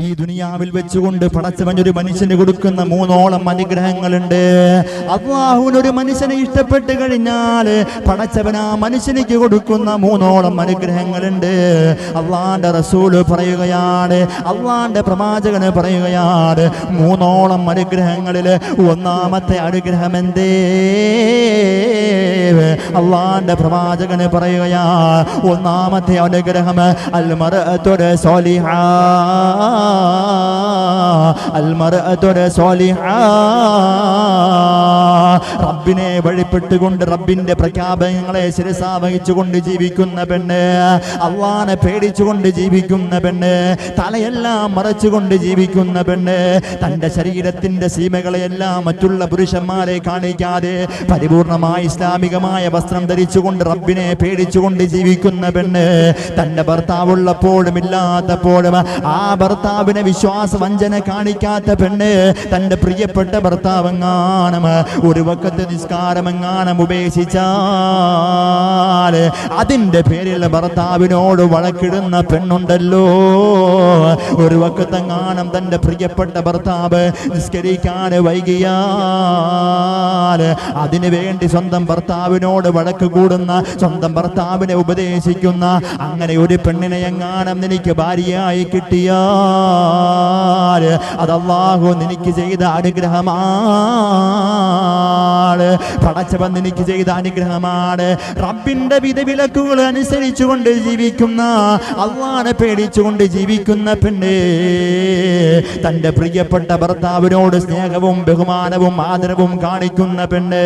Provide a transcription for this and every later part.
ഈ ദുനിയാവിൽ വെച്ചുകൊണ്ട് പടച്ചവൻ ഒരു മനുഷ്യന് കൊടുക്കുന്ന 3ഓളം അനുഗ്രഹങ്ങളുണ്ട്. അല്ലാഹുവിനൊരു മനുഷ്യനെ ഇഷ്ടപ്പെട്ട് കഴിഞ്ഞാൽ പടച്ചവൻ ആ മനുഷ്യനിക്ക് കൊടുക്കുന്ന 3ഓളം അനുഗ്രഹങ്ങളുണ്ട്. അള്ളാന്റെ റസൂല് പറയുകയാണ്, അള്ളാന്റെ പ്രവാചകന് പറയുകയാണ്, 3ഓളം അനുഗ്രഹങ്ങളിൽ ഒന്നാമത്തെ അനുഗ്രഹം എന്തേ? അള്ളാന്റെ പ്രവാചകന് പറയുകയാ, ഒന്നാമത്തെ അനുഗ്രഹം അൽ മർഅത്തുൽ സ്വാലിഹ, റബ്ബിനെ വഴിപ്പെട്ടുകൊണ്ട് റബ്ബിന്റെ പ്രഖ്യാപനങ്ങളെ ശിരസാവഹിച്ചുകൊണ്ട് ജീവിക്കുന്ന പെണ്ണ്, അള്ളാനെ പേടിച്ചുകൊണ്ട് ജീവിക്കുന്ന പെണ്ണ്, തലയെല്ലാം മറച്ചുകൊണ്ട് ജീവിക്കുന്ന പെണ്ണ്, തന്റെ ശരീരത്തിന്റെ സീമകളെയെല്ലാം മറ്റുള്ള പുരുഷന്മാരെ കാണിക്കാതെ പരിപൂർണമായ ഇസ്ലാമികമായ വസ്ത്രം ധരിച്ചുകൊണ്ട് റബ്ബിനെ പേടിച്ചുകൊണ്ട് ജീവിക്കുന്ന പെണ്ണ്, തന്റെ ഭർത്താവുള്ളപ്പോഴും ഇല്ലാത്തപ്പോഴും ആ ഭർത്താവിനെ വിശ്വാസവഞ്ചന കാണിക്കാത്ത പെണ്ണ്, തന്റെ പ്രിയപ്പെട്ട ഭർത്താവെങ്ങാനും ഒരു വക്കത്ത് നിസ്കാരമെങ്ങാനും ഉപേക്ഷിച്ചാൽ അതിന്റെ പേരിൽ ഭർത്താവിനോട് വഴക്കിടുന്ന പെണ്ണുണ്ടല്ലോ. ഒരു വക്കത്തെങ്ങാനും തന്റെ പ്രിയപ്പെട്ട ഭർത്താവ് നിസ്കരിക്കാൻ വൈകിയാൽ അതിനു വേണ്ടി സ്വന്തം ഭർത്താവിനോട് വഴക്ക് കൂടുന്ന, സ്വന്തം ഭർത്താവിനെ ഉപദേശിക്കുന്ന അങ്ങനെ ഒരു പെണ്ണിനെ എങ്ങാനും നിനക്ക് ഭാര്യയായി കിട്ടിയാൽ അത് അല്ലാഹു നിനക്ക് ചെയ്ത അനുഗ്രഹമാണ്. പടച്ചവൻ നിനക്ക് ചെയ്ത അനുഗ്രഹമാണ്. റബ്ബിന്റെ വിധിവിലക്കുകൾ അനുസരിച്ചുകൊണ്ട് ജീവിക്കുന്ന, അല്ലാഹുവിനെ പേടിച്ചുകൊണ്ട് ജീവിക്കുന്ന പെണ്ണ്, തന്റെ പ്രിയപ്പെട്ട ഭർത്താവിനോട് സ്നേഹവും ബഹുമാനവും ആദരവും കാണിക്കുന്ന പെണ്ണ്,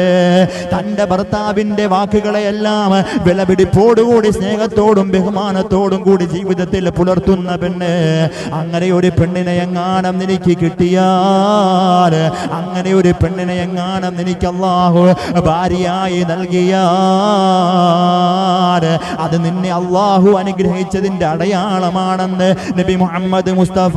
തന്റെ ഭർത്താവിന്റെ വാക്കുകളെയെല്ലാം വിലപിടിപ്പോടുകൂടി സ്നേഹത്തോടും ബഹുമാനത്തോടും കൂടി ജീവിതത്തിൽ പുലർത്തുന്ന പെണ്ണ്, അങ്ങനെ ഒരു പെണ്ണിനെ എങ്ങാനും നിനക്ക് കിട്ടിയാൽ, അങ്ങനെ ഒരു പെണ്ണിനെ എങ്ങാനും നിനക്ക് അല്ലാഹു ഭാര്യയായി നൽകിയാൽ അത് നിന്നെ അല്ലാഹു അനുഗ്രഹിച്ചതിന്റെ അടയാളമാണെന്ന് നബി മുഹമ്മദ് മുസ്തഫ